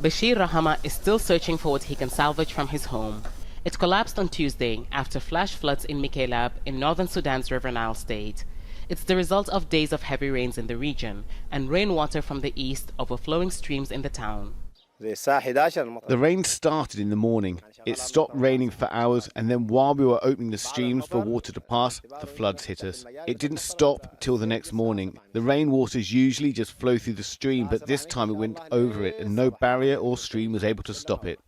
Bashir Rahama is still searching for what he can salvage from his home. It collapsed on Tuesday after flash floods in Mikelab in northern Sudan's River Nile state. It's the result of days of heavy rains in the region and rainwater from the east overflowing streams in the town. The rain started in the morning. It stopped raining for hours, and then while we were opening the streams for water to pass, the floods hit us. It didn't stop till the next morning. The rainwaters usually just flow through the stream, but this time it went over it, and no barrier or stream was able to stop it.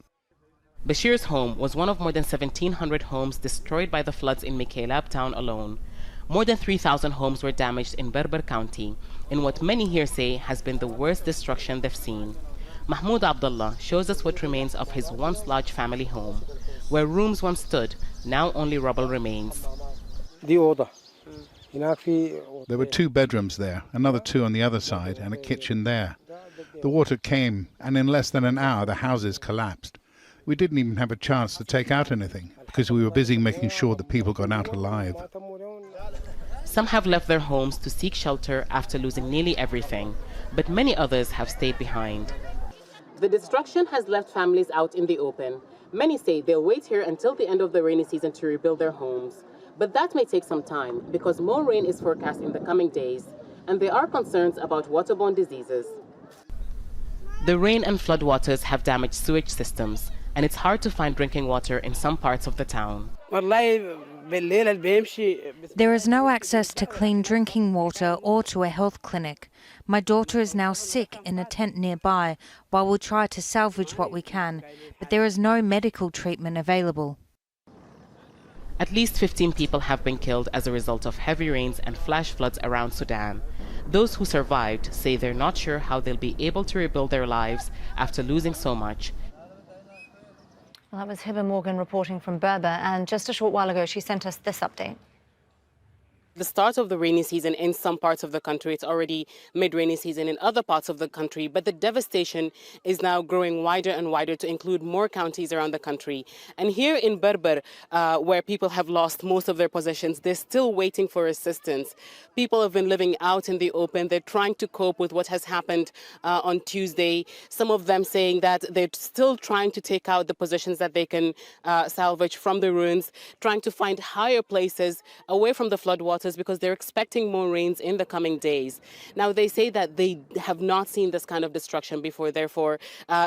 Bashir's home was one of more than 1,700 homes destroyed by the floods in Mikelab town alone. More than 3,000 homes were damaged in Berber County, in what many here say has been the worst destruction they've seen. Mahmoud Abdullah shows us what remains of his once large family home. Where rooms once stood, now only rubble remains. There were 2 bedrooms there, another 2 on the other side, and a kitchen there. The water came, and in less than an hour the houses collapsed. We didn't even have a chance to take out anything, because we were busy making sure the people got out alive. Some have left their homes to seek shelter after losing nearly everything, but many others have stayed behind. The destruction has left families out in the open. Many say they'll wait here until the end of the rainy season to rebuild their homes. But that may take some time because more rain is forecast in the coming days, and there are concerns about waterborne diseases. The rain and floodwaters have damaged sewage systems, and it's hard to find drinking water in some parts of the town. There is no access to clean drinking water or to a health clinic. My daughter is now sick in a tent nearby while we try to salvage what we can, but there is no medical treatment available. At least 15 people have been killed as a result of heavy rains and flash floods around Sudan. Those who survived say they're not sure how they'll be able to rebuild their lives after losing so much. Well, that was Hiba Morgan reporting from Berber, and just a short while ago she sent us this update. The start of the rainy season in some parts of the country, it's already mid-rainy season in other parts of the country, but the devastation is now growing wider and wider to include more counties around the country. And here in Berber, where people have lost most of their possessions, they're still waiting for assistance. People have been living out in the open. They're trying to cope with what has happened on Tuesday. Some of them saying that they're still trying to take out the possessions that they can salvage from the ruins, trying to find higher places away from the floodwaters, because they're expecting more rains in the coming days. Now, they say that they have not seen this kind of destruction before, therefore,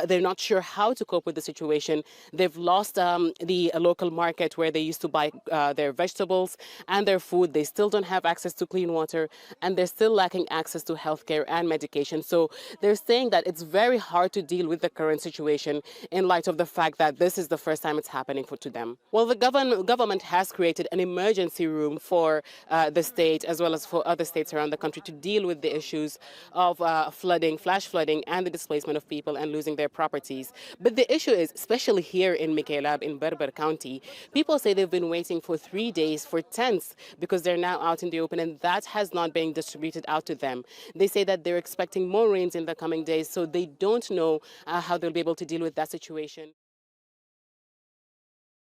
they're not sure how to cope with the situation. They've lost the local market where they used to buy their vegetables and their food. They still don't have access to clean water, and they're still lacking access to healthcare and medication. So they're saying that it's very hard to deal with the current situation in light of the fact that this is the first time it's happening to them. Well, the government has created an emergency room for the state as well as for other states around the country to deal with the issues of flooding, flash flooding, and the displacement of people and losing their properties. But the issue is, especially here in Mikelab in Berber County, people say they've been waiting for 3 days for tents because they're now out in the open, and that has not been distributed out to them. They say that they're expecting more rains in the coming days, so they don't know how they'll be able to deal with that situation.